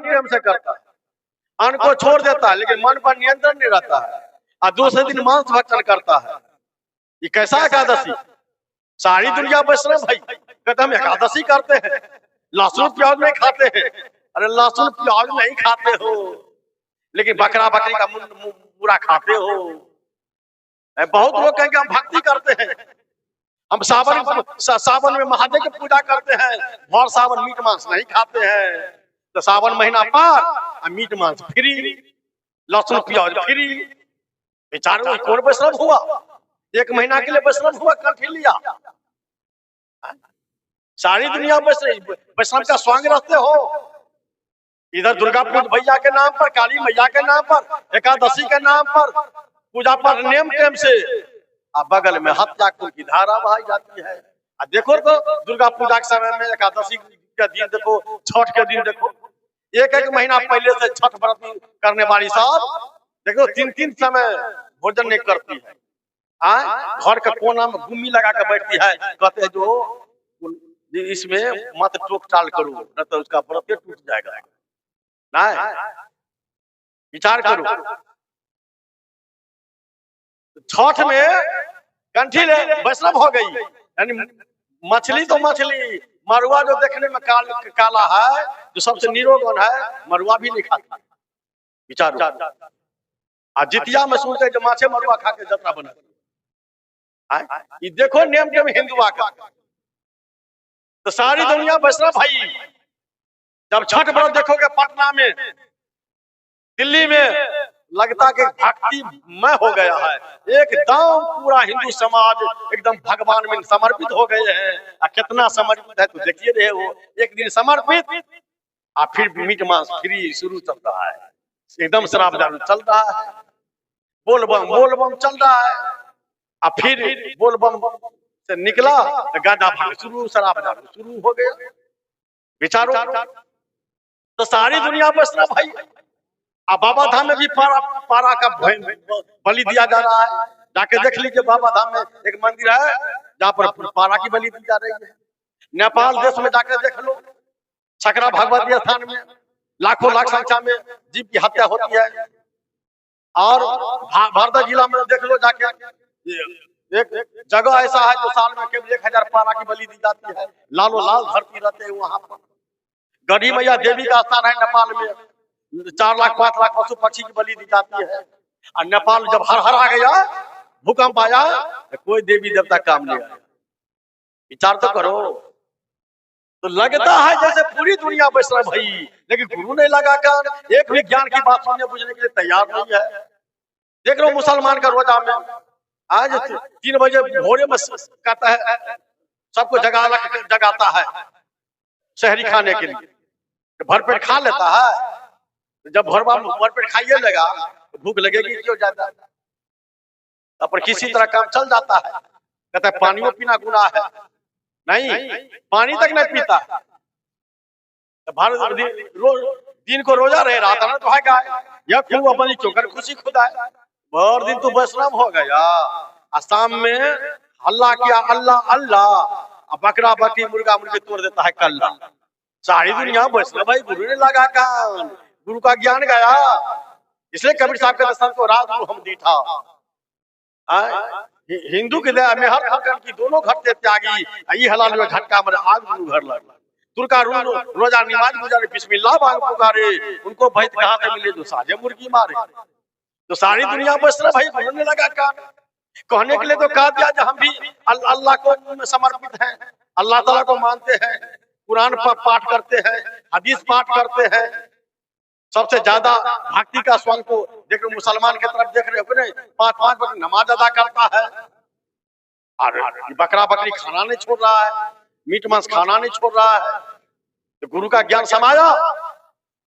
प्रेम से करता है, अन्न को छोड़ देता है, लेकिन मन पर नियंत्रण नहीं रहता है, और दूसरे दिन मांस भक्षण करता है। ये कैसा एकादशी? सारी दुनिया वैष्णव भाई कहते हम एकादशी करते हैं, लहसुन प्याज नहीं खाते हैं। अरे लहसुन प्याज नहीं खाते हो, लेकिन बकरा बकरी का पूरा खाते हो। बहुत लोग कहेंगे हम भक्ति करते हैं, हम सावन में महादेव की पूजा करते हैं, भर सावन मीट मांस नहीं खाते हैं। तो सावन महीना पार, मीट मांस फ्री, लहसुन प्याज फ्री। बेचारे कौन वैष्णव हुआ? एक महीना के लिए वैष्णव हुआ, कंठी लिया। सारी दुनिया वैष्णव का स्वांग रखते हो। इधर दुर्गा भैया के नाम पर, काली मैया के नाम पर, एकादशी के नाम पर पूजा पर नेम टेम से, अब बगल में हत्या की धारा बहाई जाती है। देखो तो दुर्गा पूजा के समय में एकादशी के दिन देखो, छठ के दिन देखो, एक महीना पहले से छठ व्रत करने वाली साहब देखो 3 समय भोजन नहीं करती है। घर के कोना में गुम्मी लगा के बैठती है, कहते हैं जो इसमें मत टोक टाल करो, न तो उसका व्रत टूट जाएगा। नहीं, विचार करो। छठ में कंठी ले वैष्णव हो गई, यानी मछली तो मछली, मरुआ जो देखने में काला है, जो सबसे निरोगन है, मरुआ भी नहीं खाता। विचारो। जितिया में सुनते जो माछे मरुआ खा के जतरा बना। ये देखो नियम के हिंदुआ का। तो सारी दुनिया वैष्णव भाई जब छठ व्रत देखोगे पटना में, दिल्ली में, लगता कि भक्ति में हो गया है। एकदम पूरा हिंदू समाज एकदम भगवान में समर्पित हो गए हैं। कितना समर्पित है तो देखिए रहे हो, एक दिन समर्पित और फिर मीट मांस फ्री शुरू चल रहा है। एकदम शराब दारू चल रहा है, बोलबम चल रहा है, और फिर बोलबम से निकला तो गांजा भाग शुरू, शराब दारू शुरू हो गया। विचारो। तो सारी दुनिया वैष्णव भाई। अब बाबा धाम में भी पारा का बलि दिया जा रहा है। जाके देख लीजिए, बाबा धाम में एक मंदिर है जहाँ पर पारा की बलि दी जा रही है। नेपाल देश में जाकर देख लो, छकरा भगवती स्थान में लाखों लाख संख्या में जीव की हत्या होती है। और भारदा जिला में देख लो जाके, एक जगह ऐसा है जो साल में केवल 1000 पारा की बलि दी जाती है। लालो लाल धरती रहते हैं वहां पर। गढ़ी मैया देवी का स्थान है नेपाल में, 4 लाख 5 लाख पशु पक्षी की बलि दी जाती है। और नेपाल जब हर आ गया, भूकंप आया, तो कोई देवी देवता काम नहीं आया। विचार तो करो। तो लगता है जैसे पूरी दुनिया वैष्णव भाई, लेकिन गुरु नहीं लगा कर, एक भी ज्ञान की बात सुनने बुझने के लिए तैयार नहीं है। देख लो मुसलमान का रोजा में आज 3 बजे भोरे में कहता है, सबको जगाता है शहरी खाने के लिए, भरपेट खा लेता है। जब भरपेट खाइए लगा तो भूख लगेगी क्यों ज्यादा, पर किसी तरह काम चल जाता है। कहता है पानियों पीना गुनाह है, नहीं, पानी तक नहीं पीता। भारत दिन को रोजा रहे, रात ना तो है यह खूब अपनी चोकर खुशी खुदा है। भर दिन तो वैष्णव हो गया, आसाम में हल्ला किया अल्लाह अल्लाह, बकरा बकरी मुर्गा मुर्गी तोड़ देता है कल्ला। सारी दुनिया वैष्णव भाई, गुरु ने लगा कान, गुरु का ज्ञान गया। इसलिए कबीर साहब के दर्शन को राज गुरु हम दीठा। हिंदू के दया में हर घटन की दोनों घटते त्यागी, ये हलाल में घटका मरे आज गुरु घर लग। तुर्का रोजा नमाज गुजारे, बिस्मिल्लाह बांग पुकारे, उनको भैत कहाँ से मिले जो साजे मुर्गी मारे। तो सारी दुनिया वैष्णव भाई गुरु ने लगा कान। कहने के लिए तो कहा दिया हम भी अल्लाह को समर्पित हैं, अल्लाह ताला को मानते हैं, कुरान पाठ करते हैं, हदीस पाठ करते हैं। सबसे ज्यादा भक्ति का स्वांग को देख रहे, मुसलमान की तरफ देख रहे हो, 5 वक्त नमाज अदा करता है, और बकरा बकरी खाना नहीं छोड़ रहा है, मीट मांस खाना नहीं छोड़ रहा है। तो गुरु का ज्ञान समाया।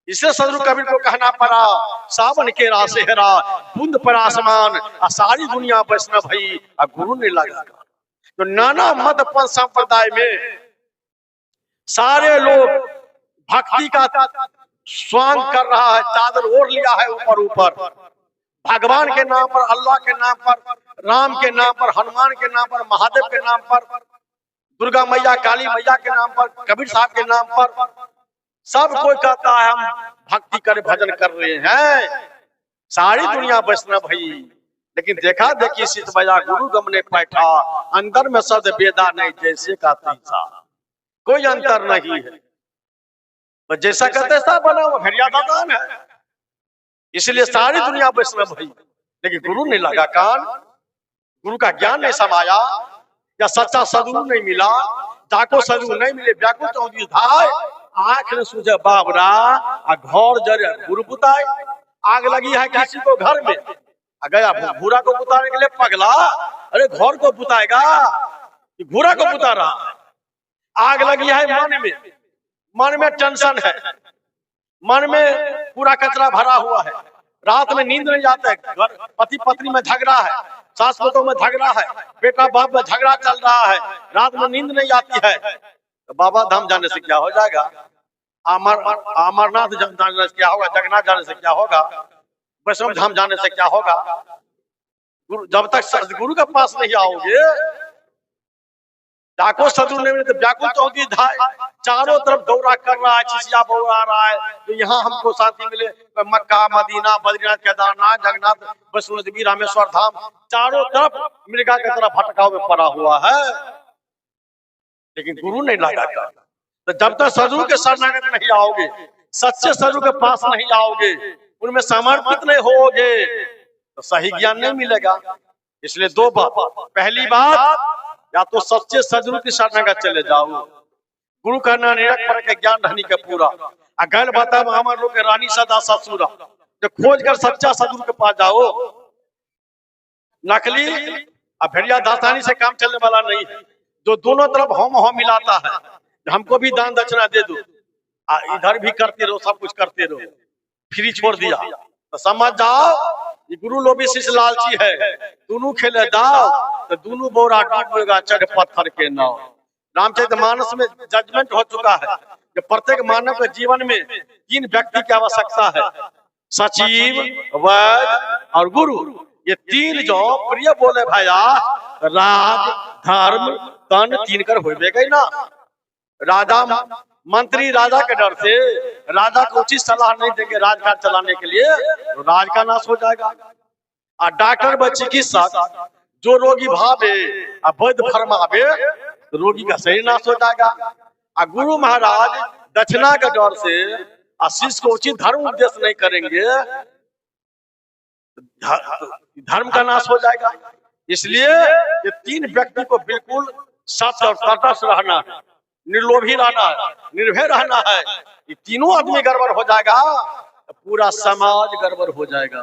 इससे सदगुरु कबीर को कहना पड़ा, सावन के रासेहरा बूंद पर आसमान, सारी दुनिया वैष्णव भाई गुरु ने लगा। तो नाना मत पंथ संप्रदाय में सारे लोग भक्ति का स्वांग कर रहा है, चादर ओढ़ लिया है ऊपर ऊपर, भगवान के नाम पर, अल्लाह के नाम पर, राम के नाम पर, हनुमान के नाम पर, महादेव के नाम पर, दुर्गा मैया काली मैया के नाम पर, कबीर साहब के नाम पर। सब कोई कहता है हम कर भजन कर रहे हैं, सारी दुनिया वैष्णव भई। लेकिन देखा देखी सित बजा गुरु गमने बैठा, अंदर में सद बेदा नहीं जैसे का तैसा, कोई अंतर नहीं है, बस जैसा का तैसा बना हुआ घड़िया दान है। इसलिए सारी दुनिया वैष्णव भई, लेकिन गुरु नहीं लगा कान, गुरु का ज्ञान नहीं समाया, या सच्चा सदगुरु नहीं मिला, जाको सदगुरु नहीं मिले, व्याकुल चौधरी धाय आंख ने सूझे बाबरा आ घर जरे गुरु बुताए। आग लगी है किसी को घर में, गया भूरा को बुताने के लिए पगला, अरे घर को बुताएगा, भूरा को बुता रहा। आग लगी है मन में टेंशन है, मन में पूरा कचरा भरा हुआ है, रात में नींद नहीं आता है, पति पत्नी में झगड़ा है, सास बहू में झगड़ा है, बेटा बाप में झगड़ा चल रहा है, रात में नींद नहीं आती है, तो बाबा धाम जाने से क्या हो जाएगा, अमरनाथ जाने से क्या होगा, जगन्नाथ जाने से क्या होगा, वैष्णव धाम जाने से क्या होगा। गुरु जब तक सदगुरु के पास नहीं आओगे, जाको सदगुरु नहीं मिले तो व्याकुल चौधरी धाय चारों तरफ दौरा कर रहा है, छिसिया बौरा रहा है, तो यहाँ हमको शांति मिले, मक्का मदीना बद्रीनाथ केदारनाथ जगन्नाथ वैष्णो देवी रामेश्वर धाम, चारों तरफ मृगा की तरह भटकाव में पड़ा हुआ है, लेकिन गुरु नहीं लगा कर। तो जब तक सदगुरु के शरणागत नहीं आओगे, सच्चे सदगुरु के पास नहीं आओगे, उनमें समर्पित नहीं होगे, तो सही ज्ञान नहीं मिलेगा। इसलिए दो बात, पहली बात या तो सच्चे सदगुरु की शरणागत चले जाओ, गुरु करना निरक्षर के ज्ञान रहनी के पूरा, अगल बता हमारे लोग के रानी सदा ससुरा, जो खोज कर सच्चा सदगुरु के पास जाओ। नकली अब भेड़िया दास्तानी से काम चलने वाला नहीं है, जो दोनों तरफ हम मिलाता है, हमको भी दान दक्षिणा दे दो, इधर भी करते रहो, सब कुछ करते रहो, फ्री छोड़ दिया, तो समझ जाओ ये गुरु लोभी शिष्य लालची है, दोनों खेले जाओ तो दोनों बोरा डूबेगा चढ़ पत्थर के नाव। रामचरितमानस में जजमेंट हो चुका है कि प्रत्येक मानव के जीवन में 3 व्यक्ति की आवश्यकता है, सचिव, वैद्य और गुरु। ये 3 जो प्रिय बोले भैया, राज धर्म तन 3 कर होबे गई ना। राजा मंत्री राजा के डर से राजा को उचित सलाह नहीं देंगे राजकाज चलाने के लिए, तो राज का नाश हो जाएगा। और डॉक्टर व चिकित्सक जो रोगी भावे वैद्य फरमावे, तो रोगी का शरीर नाश हो जाएगा। और गुरु महाराज दक्षिणा के डर से शिष्य को उचित धर्म उपदेश नहीं करेंगे, धर्म का नाश हो जाएगा। इसलिए ये 3 व्यक्ति को बिल्कुल सत्य और तटस्थ रहना है, निर्लोभी रहना है, निर्भय रहना है। ये तीनों आदमी गड़बड़ हो जाएगा, पूरा समाज गड़बड़ हो जाएगा।